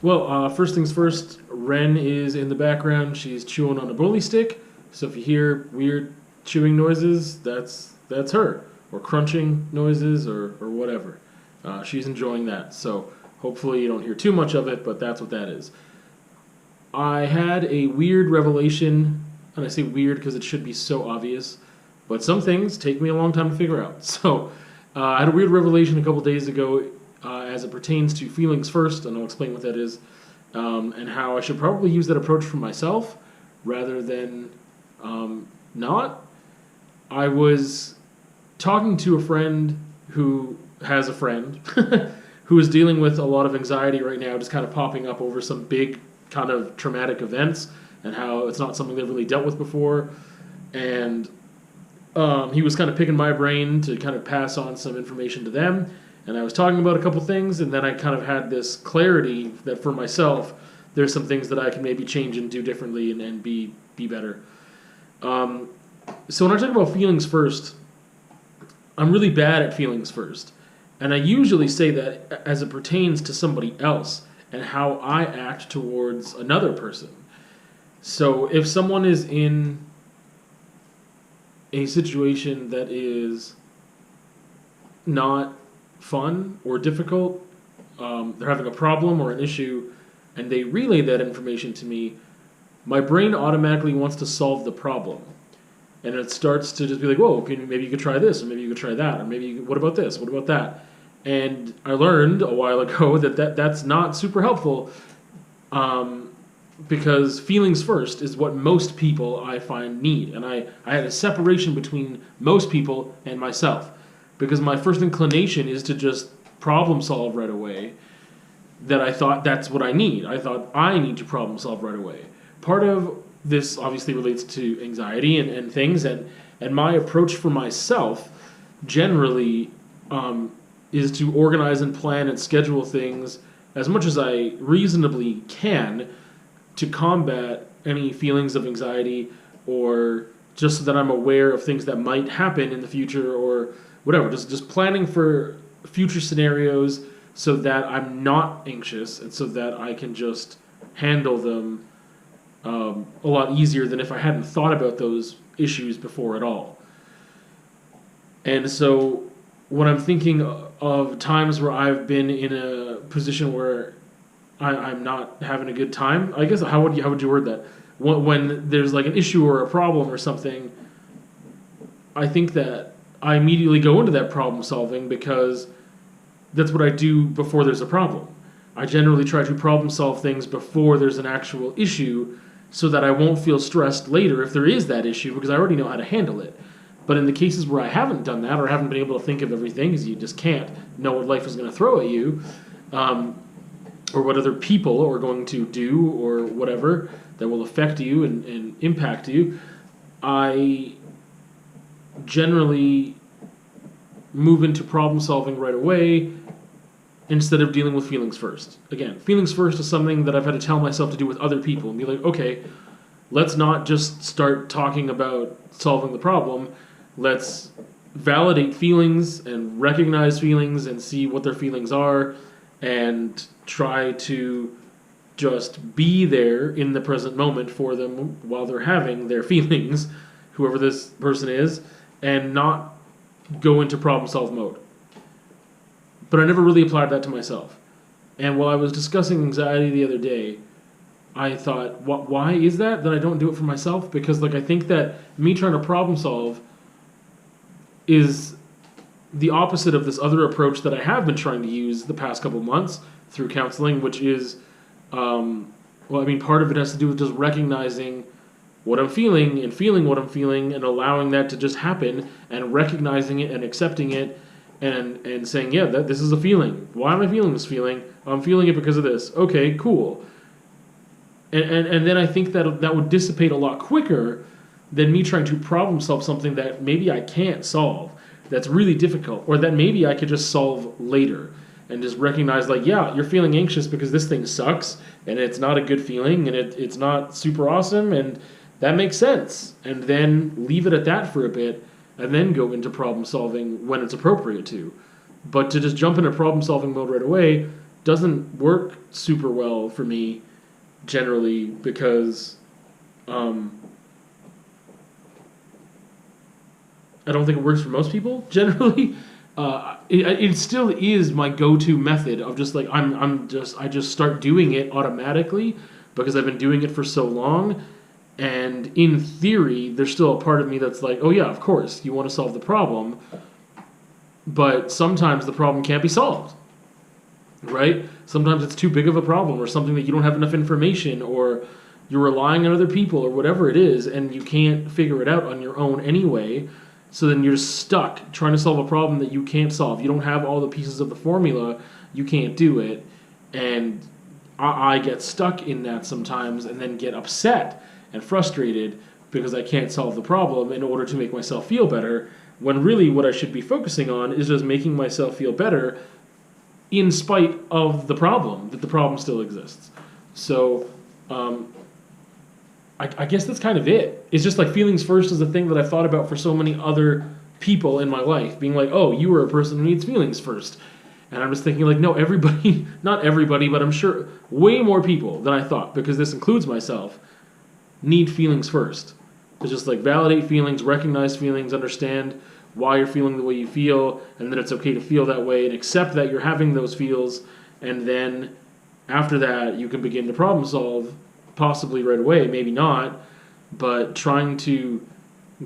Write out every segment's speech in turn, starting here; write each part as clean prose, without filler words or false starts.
First things first, Ren is in the background. She's chewing on a bully stick. So if you hear weird chewing noises, that's her. Or crunching noises or whatever. She's enjoying that. So hopefully you don't hear too much of it, but that's what that is. I had a weird revelation, and I say weird because it should be so obvious, but some things take me a long time to figure out. So I had a weird revelation a couple days ago as it pertains to feelings first, and I'll explain what that is, and how I should probably use that approach for myself rather than not. I was talking to a friend who has a friend who is dealing with a lot of anxiety right now, just kind of popping up over some big kind of traumatic events, and how it's not something they've really dealt with before. And he was kind of picking my brain to kind of pass on some information to them. And I was talking about a couple things, and then I kind of had this clarity that for myself, there's some things that I can maybe change and do differently and be better. So when I talk about feelings first, I'm really bad at feelings first. And I usually say that as it pertains to somebody else and how I act towards another person. So if someone is in a situation that is not fun or difficult, they're having a problem or an issue, and they relay that information to me, my brain automatically wants to solve the problem. And it starts to just be like, whoa, maybe you could try this, or maybe you could try that, or what about this, what about that? And I learned a while ago that's not super helpful, because feelings first is what most people I find need. And I had a separation between most people and myself, because my first inclination is to just problem solve right away, that I thought that's what I need. I thought I need to problem solve right away. Part of this obviously relates to anxiety and things, and my approach for myself generally is to organize and plan and schedule things as much as I reasonably can to combat any feelings of anxiety, or just so that I'm aware of things that might happen in the future or whatever. Just planning for future scenarios so that I'm not anxious and so that I can just handle them a lot easier than if I hadn't thought about those issues before at all. And so when I'm thinking of times where I've been in a position where I'm not having a good time, I guess how would you word that? When there's like an issue or a problem or something, I think that I immediately go into that problem solving because that's what I do before there's a problem. I generally try to problem solve things before there's an actual issue, so that I won't feel stressed later if there is that issue, because I already know how to handle it. But in the cases where I haven't done that, or haven't been able to think of everything, because you just can't know what life is going to throw at you, or what other people are going to do, or whatever, that will affect you and impact you, I generally move into problem solving right away instead of dealing with feelings first. Again, feelings first is something that I've had to tell myself to do with other people and be like, okay, let's not just start talking about solving the problem. Let's validate feelings and recognize feelings and see what their feelings are, and try to just be there in the present moment for them while they're having their feelings, whoever this person is, and not go into problem solve mode. But I never really applied that to myself. And while I was discussing anxiety the other day, I thought, why is that I don't do it for myself? Because I think that me trying to problem solve is the opposite of this other approach that I have been trying to use the past couple months through counseling, which is, part of it has to do with just recognizing what I'm feeling and feeling what I'm feeling and allowing that to just happen and recognizing it and accepting it and saying, yeah, this is a feeling. Why am I feeling this feeling? I'm feeling it because of this. Okay, cool. And then I think that would dissipate a lot quicker than me trying to problem solve something that maybe I can't solve, that's really difficult, or that maybe I could just solve later, and just recognize, yeah, you're feeling anxious because this thing sucks, and it's not a good feeling, and it's not super awesome, and that makes sense. And then leave it at that for a bit, and then go into problem solving when it's appropriate to. But to just jump into problem solving mode right away doesn't work super well for me generally because I don't think it works for most people generally. It still is my go-to method of just like I just start doing it automatically because I've been doing it for so long. And in theory, there's still a part of me that's like, oh yeah, of course, you want to solve the problem, but sometimes the problem can't be solved, right? Sometimes it's too big of a problem or something that you don't have enough information or you're relying on other people or whatever it is and you can't figure it out on your own anyway. So then you're stuck trying to solve a problem that you can't solve. You don't have all the pieces of the formula. You can't do it. And I get stuck in that sometimes and then get upset and frustrated because I can't solve the problem in order to make myself feel better, when really what I should be focusing on is just making myself feel better in spite of the problem, that the problem still exists. So I guess that's kind of it. It's just like feelings first is a thing that I've thought about for so many other people in my life, being like, oh, you are a person who needs feelings first. And I'm just thinking like, no, everybody, not everybody, but I'm sure way more people than I thought, because this includes myself, need feelings first. To just like validate feelings, recognize feelings, understand why you're feeling the way you feel, and that it's okay to feel that way, and accept that you're having those feels, and then after that you can begin to problem solve, possibly right away, maybe not, but trying to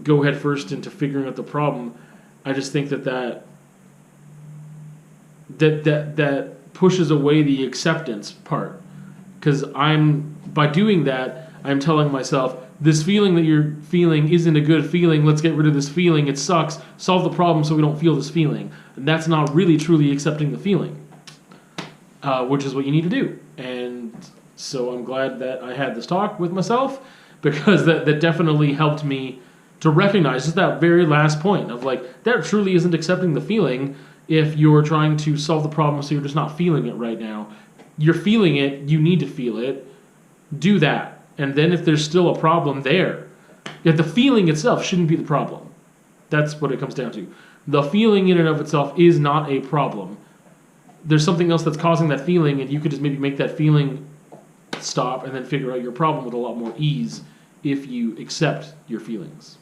go head first into figuring out the problem. I just think that pushes away the acceptance part, because by doing that, I'm telling myself, this feeling that you're feeling isn't a good feeling. Let's get rid of this feeling. It sucks. Solve the problem so we don't feel this feeling. And that's not really truly accepting the feeling, which is what you need to do. And so I'm glad that I had this talk with myself, because that definitely helped me to recognize just that very last point of like, that truly isn't accepting the feeling if you're trying to solve the problem so you're just not feeling it right now. You're feeling it. You need to feel it. Do that. And then if there's still a problem there, yet the feeling itself shouldn't be the problem. That's what it comes down to. The feeling in and of itself is not a problem. There's something else that's causing that feeling, and you could just maybe make that feeling stop and then figure out your problem with a lot more ease if you accept your feelings.